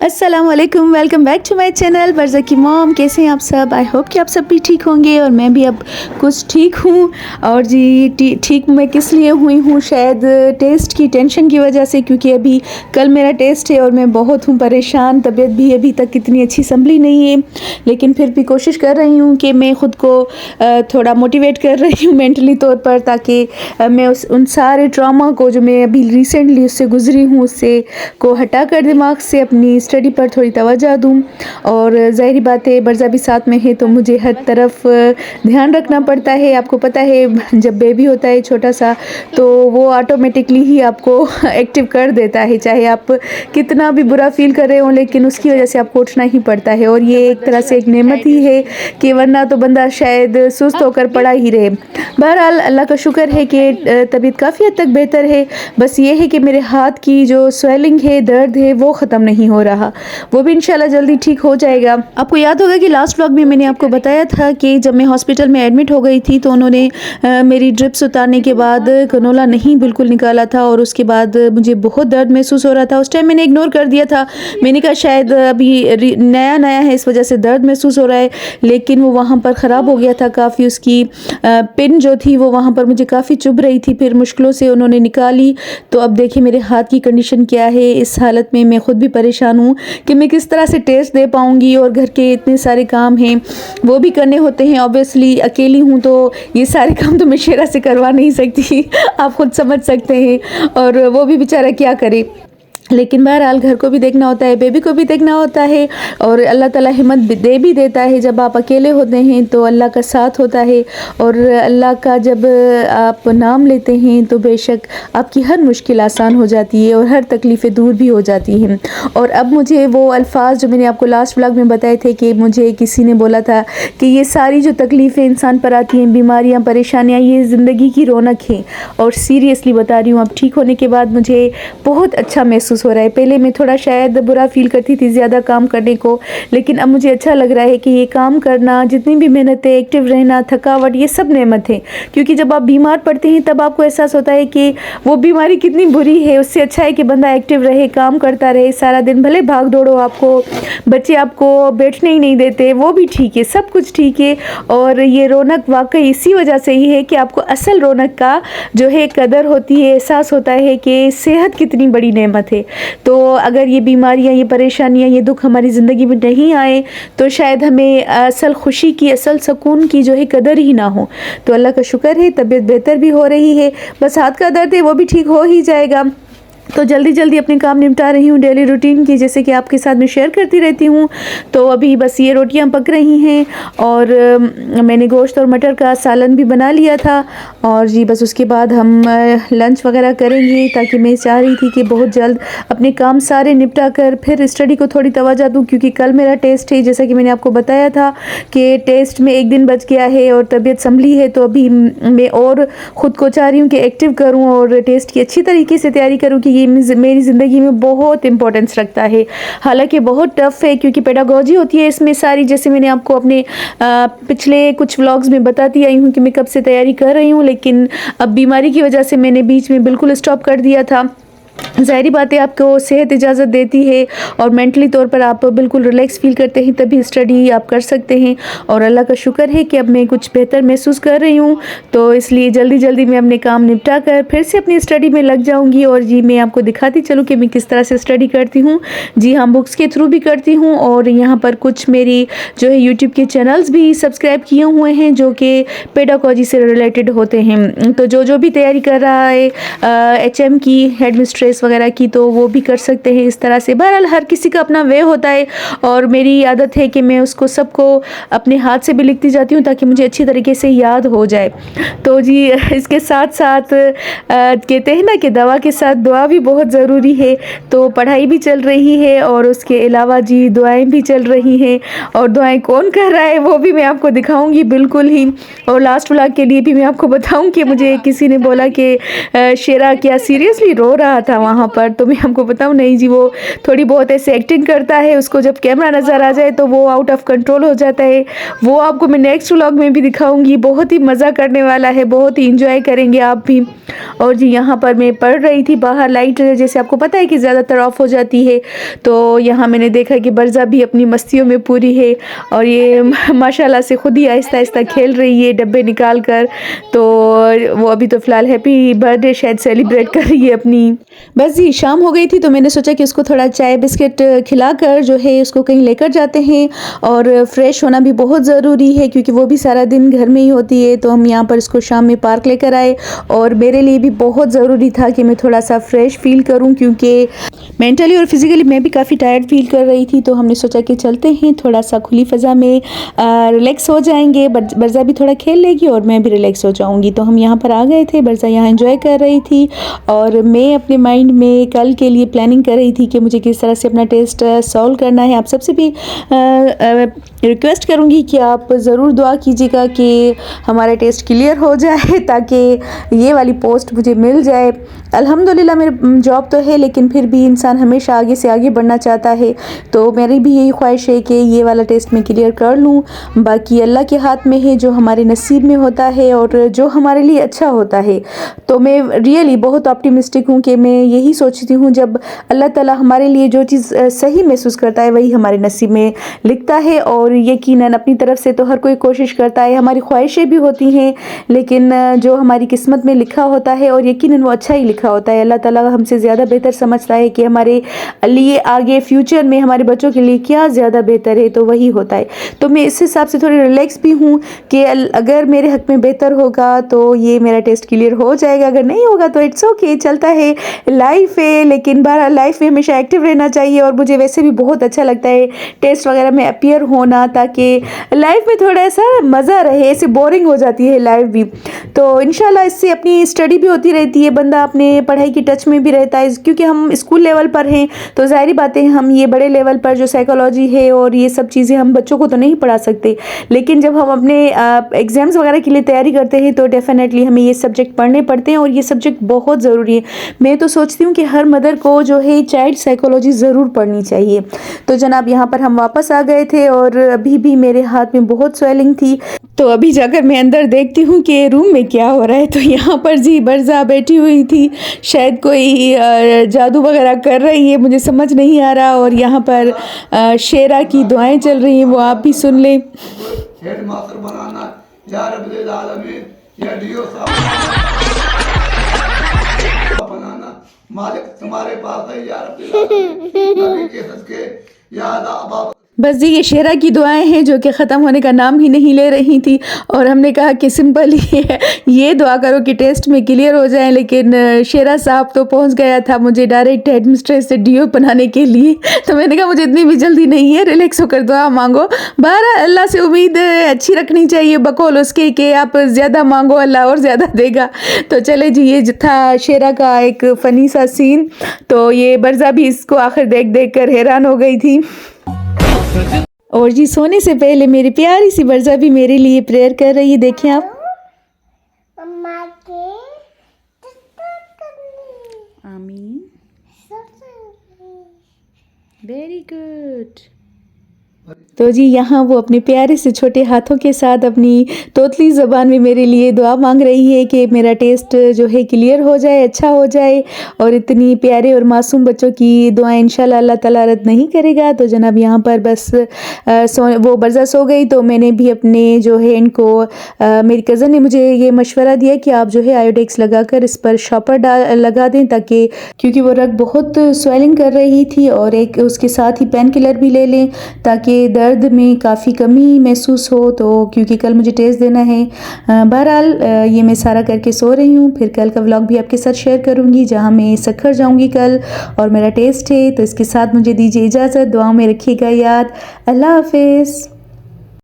अस्सलामुअलैकुम, welcome back to my channel Barza की mom. कैसे हैं आप सब? आई होप कि आप सब भी ठीक होंगे और मैं भी अब कुछ ठीक हूँ। और जी ठीक मैं किस लिए हुई हूँ, शायद टेस्ट की टेंशन की वजह से, क्योंकि अभी कल मेरा टेस्ट है और मैं बहुत हूँ परेशान। तबीयत भी अभी तक इतनी अच्छी संभली नहीं है, लेकिन फिर भी कोशिश कर रही हूँ कि मैं ख़ुद को थोड़ा मोटिवेट कर रही हूँ मेंटली तौर पर, ताकि मैं उन सारे ट्रॉमा को जो मैं अभी रिसेंटली उससे गुज़री हूँ उससे को हटा कर दिमाग से अपनी स्टडी पर थोड़ी तवज्जो दूँ। और ज़ाहिर बात है बरज़ा भी साथ में है तो मुझे हर तरफ ध्यान रखना पड़ता है। आपको पता है जब बेबी होता है छोटा सा तो वो ऑटोमेटिकली ही आपको एक्टिव कर देता है, चाहे आप कितना भी बुरा फील कर रहे हो, लेकिन उसकी वजह से आपको उठना ही पड़ता है। और ये एक तरह से एक नेमत ही है कि वरना तो बंदा शायद सुस्त होकर पड़ा ही रहे। बहरहाल अल्लाह का शुक्र है कि तबीयत काफ़ी हद तक बेहतर है। बस ये है कि मेरे हाथ की जो स्वेलिंग है, दर्द है, वो ख़त्म नहीं हो रहा। वो भी इंशाल्लाह जल्दी ठीक हो जाएगा। आपको याद होगा कि लास्ट व्लॉग में मैंने आपको बताया था कि जब मैं हॉस्पिटल में एडमिट हो गई थी तो उन्होंने मेरी ड्रिप्स उतारने के बाद कनोला नहीं बिल्कुल निकाला था और उसके बाद मुझे बहुत दर्द महसूस हो रहा था। उस टाइम मैंने इग्नोर कर दिया था। मैंने कहा शायद अभी नया नया है इस वजह से दर्द महसूस हो रहा है, लेकिन वो वहाँ पर ख़राब हो गया था काफ़ी। उसकी पिन जो थी वो वहाँ पर मुझे काफ़ी चुभ रही थी, फिर मुश्किलों से उन्होंने निकाली। तो अब देखिए मेरे हाथ की कंडीशन क्या है। इस हालत में मैं ख़ुद भी परेशान हूँ कि मैं किस तरह से टेस्ट दे पाऊँगी, और घर के इतने सारे काम हैं वो भी करने होते हैं। ऑब्वियसली अकेली हूँ तो ये सारे काम तो मैं शेरा से करवा नहीं सकती आप खुद समझ सकते हैं, और वो भी बेचारा क्या करे। लेकिन बहरहाल घर को भी देखना होता है, बेबी को भी देखना होता है, और अल्लाह ताला हिम्मत दे भी देता है। जब आप अकेले होते हैं तो अल्लाह का साथ होता है, और अल्लाह का जब आप नाम लेते हैं तो बेशक आपकी हर मुश्किल आसान हो जाती है और हर तकलीफ़ें दूर भी हो जाती हैं। और अब मुझे वो अल्फाज जो मैंने आपको लास्ट व्लॉग में बताए थे कि मुझे किसी ने बोला था कि ये सारी जो तकलीफ़ें इंसान पर आती हैं, बीमारियाँ, परेशानियाँ, ये ज़िंदगी की रौनक है। और सीरियसली बता रही हूँ, अब ठीक होने के बाद मुझे बहुत अच्छा महसूस हो रहा है। पहले मैं थोड़ा शायद बुरा फील करती थी ज़्यादा काम करने को, लेकिन अब मुझे अच्छा लग रहा है कि ये काम करना, जितनी भी मेहनत है, एक्टिव रहना, थकावट, ये सब नेमत है। क्योंकि जब आप बीमार पड़ते हैं तब आपको एहसास होता है कि वो बीमारी कितनी बुरी है। उससे अच्छा है कि बंदा एक्टिव रहे, काम करता रहे सारा दिन, भले भाग दौड़ो, आपको बच्चे आपको बैठने ही नहीं देते, वो भी ठीक है, सब कुछ ठीक है। और ये रौनक वाकई इसी वजह से ही है कि आपको असल रौनक का जो है कदर होती है, एहसास होता है कि सेहत कितनी बड़ी नेमत है। तो अगर ये बीमारियां, ये परेशानियां, ये दुख हमारी ज़िंदगी में नहीं आए तो शायद हमें असल खुशी की, असल सुकून की जो है कदर ही ना हो। तो अल्लाह का शुक्र है तबीयत बेहतर भी हो रही है। बस हाथ का दर्द है वो भी ठीक हो ही जाएगा। तो जल्दी जल्दी अपने काम निपटा रही हूँ डेली रूटीन की, जैसे कि आपके साथ मैं शेयर करती रहती हूँ। तो अभी बस ये रोटियाँ पक रही हैं और मैंने गोश्त और मटर का सालन भी बना लिया था। और जी बस उसके बाद हम लंच वगैरह करेंगे, ताकि मैं चाह रही थी कि बहुत जल्द अपने काम सारे निपटा कर फिर स्टडी को थोड़ी तवज्जो दूँ, क्योंकि कल मेरा टेस्ट है। जैसा कि मैंने आपको बताया था कि टेस्ट में एक दिन बच गया है और तबीयत संभली है, तो अभी मैं और ख़ुद को चाह रही हूँ कि एक्टिव करूँ और टेस्ट की अच्छी तरीके से तैयारी करूँ कि ये मेरी ज़िंदगी में बहुत इंपॉर्टेंस रखता है। हालांकि बहुत टफ़ है क्योंकि पेडागोजी होती है इसमें सारी, जैसे मैंने आपको अपने पिछले कुछ व्लॉग्स में बताती आई हूँ कि मैं कब से तैयारी कर रही हूँ, लेकिन अब बीमारी की वजह से मैंने बीच में बिल्कुल स्टॉप कर दिया था। ज़ाहिर बात है आपको सेहत इजाज़त देती है और मेंटली तौर पर आप बिल्कुल रिलैक्स फील करते हैं, तभी स्टडी आप कर सकते हैं। और अल्लाह का शुक्र है कि अब मैं कुछ बेहतर महसूस कर रही हूँ, तो इसलिए जल्दी जल्दी मैं अपने काम निपटा कर फिर से अपनी स्टडी में लग जाऊँगी। और जी मैं आपको दिखाती चलूँ कि मैं किस तरह से स्टडी करती हूँ। जी हाँ, बुक्स के थ्रू भी करती हूँ, और यहाँ पर कुछ मेरी जो है यूट्यूब के चैनल्स भी सब्सक्राइब किए हुए हैं जो कि पेडागोजी से रिलेटेड होते हैं। तो जो भी तैयारी कर रहा है HM की, हेड मिस्ट्रेस वगैरह की, तो वो भी कर सकते हैं इस तरह से। बहरहाल हर किसी का अपना वे होता है, और मेरी आदत है कि मैं उसको सबको अपने हाथ से भी लिखती जाती हूँ ताकि मुझे अच्छी तरीके से याद हो जाए। तो जी इसके साथ साथ कहते हैं ना कि दवा के साथ दुआ भी बहुत ज़रूरी है। तो पढ़ाई भी चल रही है और उसके अलावा जी दुआएं भी चल रही हैं, और दुआएं कौन कर रहा है वो भी मैं आपको दिखाऊंगी बिल्कुल ही। और लास्ट व्लॉग के लिए भी मैं आपको बताऊं कि मुझे किसी ने बोला कि शेरा क्या सीरियसली रो रहा था वहाँ वहाँ पर। तो मैं हमको बताऊँ, नहीं जी, वो थोड़ी बहुत ऐसे एक्टिंग करता है, उसको जब कैमरा नज़र आ जाए तो वो आउट ऑफ कंट्रोल हो जाता है। वो आपको मैं नेक्स्ट व्लॉग में भी दिखाऊंगी। बहुत ही मज़ा करने वाला है, बहुत ही इंजॉय करेंगे आप भी। और जी यहाँ पर मैं पढ़ रही थी, बाहर लाइट जैसे आपको पता है कि ज़्यादातर ऑफ हो जाती है, तो यहाँ मैंने देखा कि बरज़ा भी अपनी मस्तियों में पूरी है और ये माशाल्लाह से खुद ही आहिस्ता आहिस्ता खेल रही है डब्बे निकाल कर। तो वो अभी तो फ़िलहाल हैप्पी बर्थडे शायद सेलिब्रेट कर रही है अपनी। बस जी शाम हो गई थी, तो मैंने सोचा कि उसको थोड़ा चाय बिस्किट खिलाकर जो है उसको कहीं लेकर जाते हैं। और फ्रेश होना भी बहुत ज़रूरी है क्योंकि वो भी सारा दिन घर में ही होती है। तो हम यहाँ पर इसको शाम में पार्क लेकर आए और मेरे लिए भी बहुत ज़रूरी था कि मैं थोड़ा सा फ्रेश फील करूँ, क्योंकि मेंटली और फिज़िकली मैं भी काफ़ी टायर्ड फील कर रही थी। तो हमने सोचा कि चलते हैं, थोड़ा सा खुली फ़ज़ा में रिलैक्स हो जाएंगे। बरज़ा भी थोड़ा खेल लेगी और मैं भी रिलैक्स हो जाऊँगी। तो हम यहाँ पर आ गए थे, बरज़ा यहाँ एंजॉय कर रही थी और मैं अपने माइंड में कल के लिए प्लानिंग कर रही थी कि मुझे किस तरह से अपना टेस्ट सॉल्व करना है। आप सबसे भी रिक्वेस्ट करूँगी कि आप ज़रूर दुआ कीजिएगा कि हमारा टेस्ट क्लियर हो जाए ताकि ये वाली पोस्ट मुझे मिल जाए। अल्हम्दुलिल्लाह मेरी जॉब तो है, लेकिन फिर भी इंसान हमेशा आगे से आगे बढ़ना चाहता है। तो मेरी भी यही ख्वाहिश है कि ये वाला टेस्ट मैं क्लियर कर लूँ। बाकी अल्लाह के हाथ में है, जो हमारे नसीब में होता है और जो हमारे लिए अच्छा होता है। तो मैं रियली बहुत ऑप्टिमिस्टिक हूँ कि मैं यही सोचती हूँ, जब अल्लाह ताला हमारे लिए जो चीज़ सही महसूस करता है वही हमारे नसीब में लिखता है। और यकीनन अपनी तरफ से तो हर कोई कोशिश करता है, हमारी ख्वाहिशें भी होती हैं, लेकिन जो हमारी किस्मत में लिखा होता है और यकीनन वो अच्छा ही लिखा होता है। अल्लाह ताला हमसे ज़्यादा बेहतर समझता है कि हमारे लिए आगे फ्यूचर में हमारे बच्चों के लिए क्या ज़्यादा बेहतर है, तो वही होता है। तो मैं इस हिसाब से थोड़ी रिलैक्स भी हूँ कि अगर मेरे हक़ में बेहतर होगा तो ये मेरा टेस्ट क्लियर हो जाएगा, अगर नहीं होगा तो इट्स ओके, चलता है, लाइफ है। लेकिन बहरहाल लाइफ में हमेशा एक्टिव रहना चाहिए और मुझे वैसे भी बहुत अच्छा लगता है टेस्ट वगैरह में अपीयर होना, ताकि लाइफ में थोड़ा सा मज़ा रहे। ऐसे बोरिंग हो जाती है लाइफ भी। तो इंशाल्लाह इससे अपनी स्टडी भी होती रहती है, बंदा अपने पढ़ाई की टच में भी रहता है। क्योंकि हम स्कूल लेवल पर हैं तो ज़ाहिर बात है हम ये बड़े लेवल पर जो साइकोलॉजी है और ये सब चीज़ें हम बच्चों को तो नहीं पढ़ा सकते, लेकिन जब हम अपने एग्ज़ाम्स वगैरह के लिए तैयारी करते हैं तो डेफिनेटली हमें ये सब्जेक्ट पढ़ने पड़ते हैं और ये सब्जेक्ट बहुत ज़रूरी है। मैं तो सोचती हूँ कि हर मदर को जो है चाइल्ड साइकोलॉजी ज़रूर पढ़नी चाहिए। तो जनाब यहाँ पर हम वापस आ गए थे और अभी भी मेरे हाथ में बहुत स्वेलिंग थी। तो अभी जाकर मैं अंदर देखती हूँ कि रूम में क्या हो रहा है। तो यहाँ पर जी बरज़ा बैठी हुई थी, शायद कोई जादू वगैरह कर रही है, मुझे समझ नहीं आ रहा। और यहाँ पर शेरा की दुआएं चल रही हैं, वो आप भी सुन लें। हेडमास्टर बनाना या रब्बिल आलमीन, या डीओ साहब बनाना, मालिक तुम्हारे पास है या रब्बिल आलमीन, नबी के सदके या अल्लाह। बस जी ये शेरा की दुआएं हैं जो कि ख़त्म होने का नाम ही नहीं ले रही थी। और हमने कहा कि सिंपल ही है, ये दुआ करो कि टेस्ट में क्लियर हो जाए। लेकिन शेरा साहब तो पहुंच गया था मुझे डायरेक्ट हेडमिस्ट्रेस से डीओ बनाने के लिए। तो मैंने कहा मुझे इतनी भी जल्दी नहीं है, रिलैक्स होकर दुआ मांगो। बहरहाल अल्लाह से उम्मीद अच्छी रखनी चाहिए, बकौल उसके कि आप ज़्यादा मांगो अल्लाह और ज़्यादा देगा। तो चले जी, ये था शेरा का एक फ़नी सा सीन। तो ये बरज़ा भी इसको आखिर देख देख कर हैरान हो गई थी। और जी सोने से पहले मेरी प्यारी सी बरज़ा भी मेरे लिए प्रेयर कर रही है, देखें आप। मम्मा के आमीन, वेरी गुड। तो जी यहाँ वो अपने प्यारे से छोटे हाथों के साथ अपनी तोतली ज़बान में मेरे लिए दुआ मांग रही है कि मेरा टेस्ट जो है क्लियर हो जाए, अच्छा हो जाए। और इतनी प्यारे और मासूम बच्चों की दुआएं इंशाल्लाह अल्लाह ताला रद्द नहीं करेगा। तो जनाब यहाँ पर बस वो बरज़ा सो गई तो मैंने भी अपने जो है इनको मेरी कज़न ने मुझे ये मशवरा दिया कि आप जो है आयोडेक्स लगाकर इस पर शॉपर लगा दें, ताकि क्योंकि वो रग बहुत स्वेलिंग कर रही थी। और एक उसके साथ ही पेन किलर भी ले लें ताकि दर्द में काफ़ी कमी महसूस हो। तो क्योंकि कल मुझे टेस्ट देना है। बहरहाल ये मैं सारा करके सो रही हूँ। फिर कल का व्लॉग भी आपके साथ शेयर करूँगी जहाँ मैं सखर जाऊँगी कल और मेरा टेस्ट है। तो इसके साथ मुझे दीजिए इजाज़त, दुआओं में रखिएगा याद। अल्लाह हाफिज़।